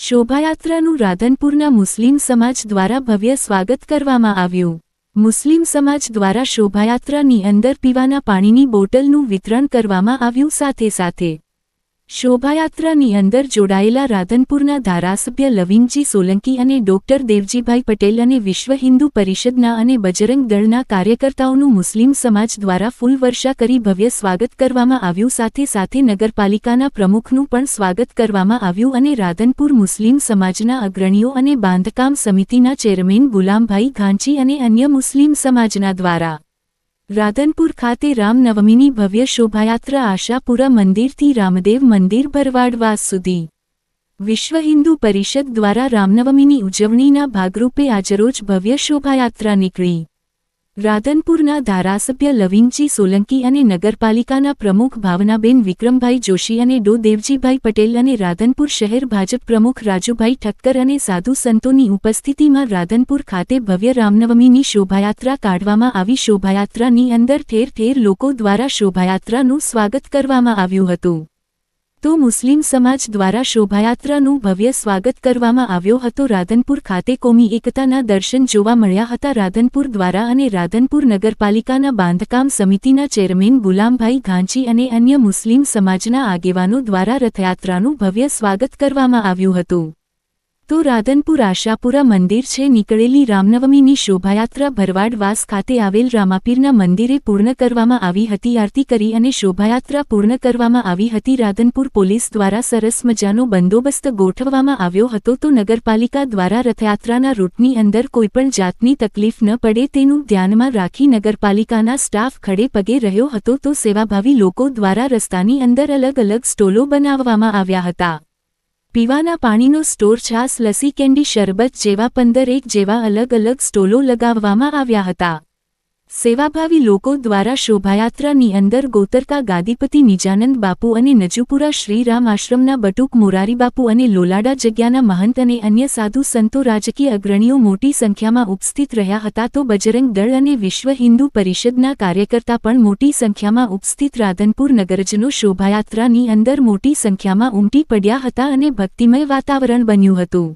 શોભાયાત્રાનું રાધનપુરના મુસ્લિમ સમાજ દ્વારા ભવ્ય સ્વાગત કરવામાં આવ્યું। મુસ્લિમ સમાજ દ્વારા શોભાયાત્રાની અંદર પીવાના પાણીની બોટલનું વિતરણ કરવામાં આવ્યું। સાથે શોભાયાત્રાની અંદર જોડાયેલા રાધનપુરના ધારાસભ્ય લવિંગજી સોલંકી અને ડોક્ટર દેવજીભાઈ પટેલ અને વિશ્વ હિન્દુ પરિષદના અને બજરંગ દળના કાર્યકર્તાઓનું મુસ્લિમ સમાજ દ્વારા ફૂલવર્ષા કરી ભવ્ય સ્વાગત કરવામાં આવ્યું। સાથે નગરપાલિકાના પ્રમુખનું પણ સ્વાગત કરવામાં આવ્યું અને રાધનપુર મુસ્લિમ સમાજના અગ્રણીઓ અને બાંધકામ સમિતિના ચેરમેન ગુલામભાઈ ઘાંચી અને અન્ય મુસ્લિમ સમાજના દ્વારા રાધનપુર ખાતે રામનવમીની ભવ્ય શોભાયાત્રા આશાપુરા મંદિરથી રામદેવ મંદિર ભરવાડવાસ સુધી વિશ્વ હિન્દુ પરિષદ દ્વારા રામનવમીની ઉજવણીના ભાગરૂપે આજરોજ ભવ્ય શોભાયાત્રા નીકળી। રાધનપુરના ધારાસભ્ય લવિંગજી સોલંકી અને નગરપાલિકાના પ્રમુખ ભાવનાબેન વિક્રમભાઈ જોશી અને ડો દેવજીભાઈ પટેલ અને રાધનપુર શહેર ભાજપ પ્રમુખ રાજુભાઈ ઠક્કર અને સાધુ સંતોની ઉપસ્થિતિમાં રાધનપુર ખાતે ભવ્ય રામનવમીની શોભાયાત્રા કાઢવામાં આવી। શોભાયાત્રાની અંદર ઠેર ઠેર લોકો દ્વારા શોભાયાત્રાનું સ્વાગત કરવામાં આવ્યું હતું। તો મુસ્લિમ સમાજ દ્વારા શોભાયાત્રાનું ભવ્ય સ્વાગત કરવામાં આવ્યો હતો। રાધનપુર ખાતે કોમી એકતાના દર્શન જોવા મળ્યા હતા। રાધનપુર દ્વારા અને રાધનપુર નગરપાલિકાના બાંધકામ સમિતિના ચેરમેન ગુલામભાઈ ઘાંચી અને અન્ય મુસ્લિમ સમાજના આગેવાનો દ્વારા રથયાત્રાનું ભવ્ય સ્વાગત કરવામાં આવ્યું હતું। તો રાધનપુર આશાપુરા મંદિર છે નીકળેલી રામનવમીની શોભાયાત્રા ભરવાડવાસ ખાતે આવેલ રામાપીરના મંદિરે પૂર્ણ કરવામાં આવી હતી। આરતી કરી અને શોભાયાત્રા પૂર્ણ કરવામાં આવી હતી। રાધનપુર પોલીસ દ્વારા સરસ મજાનો બંદોબસ્ત ગોઠવવામાં આવ્યો હતો। તો નગરપાલિકા દ્વારા રથયાત્રાના રૂટની અંદર કોઈપણ જાતની તકલીફ ન પડે તેનું ધ્યાનમાં રાખી નગરપાલિકાના સ્ટાફ ખડે પગે રહ્યો હતો। તો સેવાભાવી લોકો દ્વારા રસ્તાની અંદર અલગ અલગ સ્ટોલો બનાવવામાં આવ્યા હતા। પીવાના પાણીનો સ્ટોર, છાસ, લસ્સી, કેન્ડી, શરબત જેવા 15 જેવા અલગ અલગ સ્ટોલો લગાવવામાં આવ્યા હતા। સેવાભાવી લોકો દ્વારા શોભાયાત્રાની અંદર ગોતરકા ગાદીપતિ નિજાનંદ બાપુ અને નજુપુરા શ્રીરામ આશ્રમના બટુક મોરારી બાપુ અને લોલાડા જગ્યાના મહંત અને અન્ય સાધુ સંતો, રાજકીય અગ્રણીઓ મોટી સંખ્યામાં ઉપસ્થિત રહ્યા હતા। તો બજરંગ દળ અને વિશ્વ હિન્દુ પરિષદના કાર્યકર્તા પણ મોટી સંખ્યામાં ઉપસ્થિત રાધનપુર નગરજનો શોભાયાત્રાની અંદર મોટી સંખ્યામાં ઉમટી પડ્યા હતા અને ભક્તિમય વાતાવરણ બન્યું હતું।